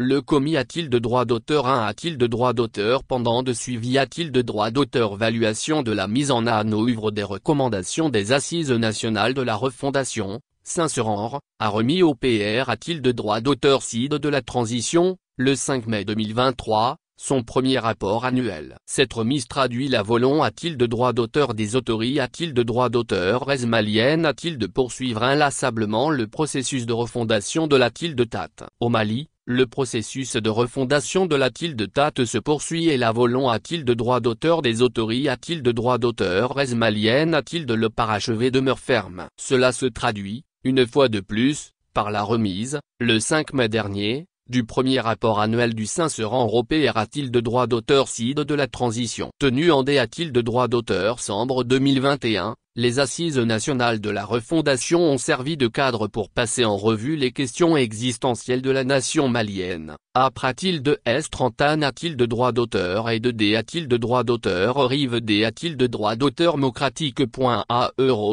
Le commis a-t-il de droit d'auteur 1 a-t-il de droit d'auteur pendant de suivi a-t-il de droit d'auteur valuation de la mise en œuvre des recommandations des Assises nationales de la refondation, Saint-Seuran, a remis au PR a-t-il de droit d'auteur CID de la transition, le 5 mai 2023, son premier rapport annuel. Cette remise traduit la volonté a-t-il de droit d'auteur des autorités a-t-il de droit d'auteur malienne a-t-il de poursuivre inlassablement le processus de refondation de la tilde Tate. Au Mali, le processus de refondation de la tilde Tate se poursuit et la volonté a-t-il de droit d'auteur des autorités a-t-il de droit d'auteur malienne a-t-il de le parachever demeure ferme. Cela se traduit, une fois de plus, par la remise, le 5 mai dernier, du premier rapport annuel du Saint-Seuran européen a-t-il de droit d'auteur CID de la transition. Tenu en D a-t-il de droit d'auteur décembre 2021, les Assises nationales de la refondation ont servi de cadre pour passer en revue les questions existentielles de la nation malienne. A-t-il de S30 a-t-il de droit d'auteur et de D a-t-il de droit d'auteur Rive D a-t-il de droit d'auteur démocratique.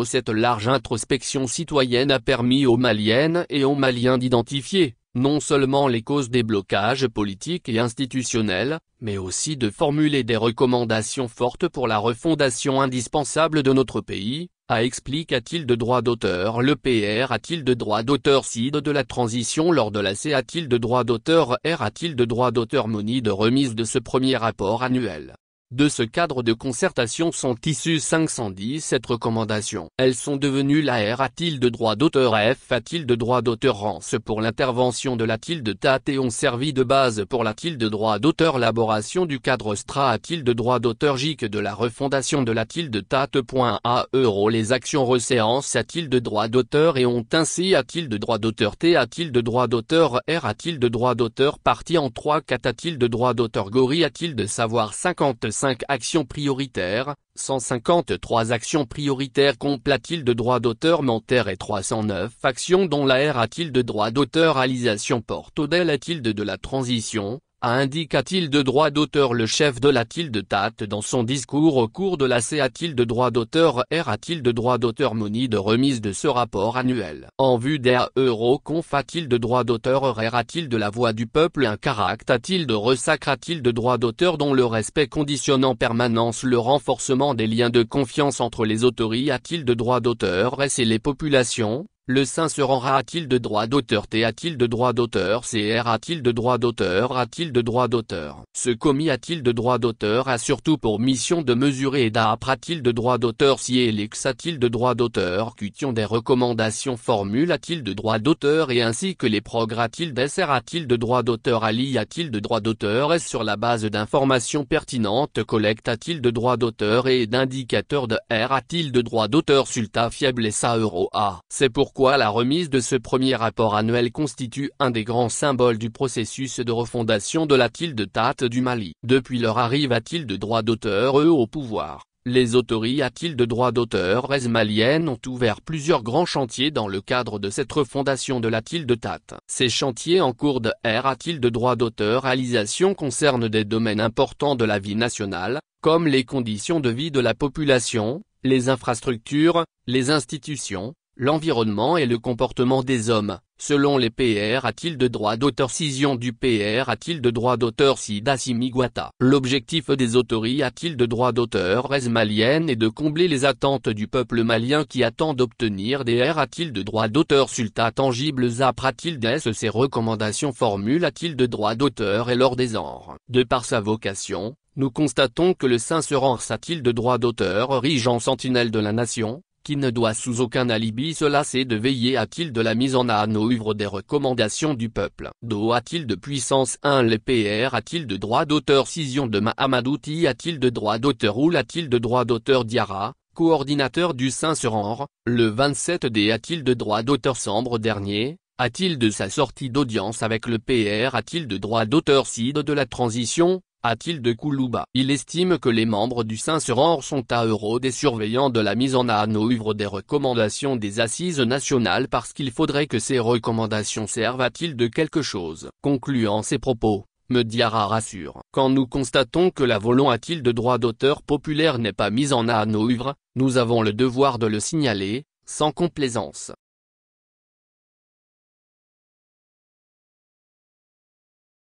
Cette large introspection citoyenne a permis aux Maliennes et aux Maliens d'identifier non seulement les causes des blocages politiques et institutionnels, mais aussi de formuler des recommandations fortes pour la refondation indispensable de notre pays, a-t-il de droit d'auteur le PR a-t-il de droit d'auteur CID de la transition lors de la C a-t-il de droit d'auteur R a-t-il de droit d'auteur Moni de remise de ce premier rapport annuel. De ce cadre de concertation sont issues 517 recommandations. Elles sont devenues la R a-t-il de droit d'auteur F a-t-il de droit d'auteur Rance pour l'intervention de la tilde Tate et ont servi de base pour la tilde droit d'auteur élaboration du cadre STRA a-t-il de droit d'auteur JIC de la refondation de la tilde Tate. Les actions reséance a-t-il de droit d'auteur et ont ainsi a-t-il de droit d'auteur T a-t-il de droit d'auteur R a-t-il de droit d'auteur partie en 3-4 a-t-il de droit d'auteur Gori a-t-il de savoir 55 actions prioritaires, 153 actions prioritaires complètent-il de droit d'auteur Mentaire et 309 actions dont la R a-t-il de droit d'auteur réalisation porte Odel a-t-il de la transition, indique-t-il de droit d'auteur le chef de la tilde Tate dans son discours au cours de la C a-t-il de droit d'auteur R a-t-il de droit d'auteur Moni de remise de ce rapport annuel. En vue des Euroconf a-t-il de droit d'auteur R a-t-il de la voix du peuple un caractère a-t-il de ressacre a-t-il de droit d'auteur dont le respect conditionne en permanence le renforcement des liens de confiance entre les autorités a-t-il de droit d'auteur S et les populations. Le Saint-Seuran a-t-il de droit d'auteur T a-t-il de droit d'auteur CR a-t-il de droit d'auteur a-t-il de droit d'auteur. Ce commis a-t-il de droit d'auteur a surtout pour mission de mesurer et d'apprécier a-t-il de droit d'auteur si Elix a-t-il de droit d'auteur Cution des recommandations formule a-t-il de droit d'auteur et ainsi que les progrès a-t-il d'SR a-t-il de droit d'auteur Ali a-t-il de droit d'auteur S sur la base d'informations pertinentes collecte a-t-il de droit d'auteur et d'indicateurs de R a-t-il de droit d'auteur Sulta fiable et SA euro A. C'est pourquoi la remise de ce premier rapport annuel constitue un des grands symboles du processus de refondation de la tilde Tate du Mali. Depuis leur arrivée a-t-il de droit d'auteur au pouvoir, les autorités a-t-il de droit d'auteur maliennes ont ouvert plusieurs grands chantiers dans le cadre de cette refondation de la tilde Tate. Ces chantiers en cours de R a-t-il de droit d'auteur réalisation concernent des domaines importants de la vie nationale, comme les conditions de vie de la population, les infrastructures, les institutions, l'environnement et le comportement des hommes. Selon les PR a-t-il de droit d'auteur scission du PR a-t-il de droit d'auteur Sida Simiguata. L'objectif des autorités a-t-il de droit d'auteur malienne est de combler les attentes du peuple malien qui attend d'obtenir des R a-t-il de droit d'auteur sulta tangibles a-t-il des ces recommandations formule a-t-il de droit d'auteur et lors des genres. De par sa vocation, nous constatons que le Saint-Seuran a-t-il de droit d'auteur régent sentinelle de la nation, qui ne doit sous aucun alibi se lasser de veiller a-t-il de la mise en œuvre des recommandations du peuple. Do a-t-il de puissance 1 les PR a-t-il de droit d'auteur scission de Mahamadouti a-t-il de droit d'auteur ou a-t-il de droit d'auteur Diarra, coordinateur du Saint-Seuran, le 27 d a-t-il de droit d'auteur décembre dernier, a-t-il de sa sortie d'audience avec le PR a-t-il de droit d'auteur CID de la transition, a-t-il de Koulouba. Il estime que les membres du Saint-Seuran sont des surveillants de la mise en œuvre des recommandations des Assises nationales parce qu'il faudrait que ces recommandations servent a-t-il de quelque chose. Concluant ses propos, me Diarra rassure. Quand nous constatons que la volonté a-t-il de droit d'auteur populaire n'est pas mise en œuvre, nous avons le devoir de le signaler, sans complaisance.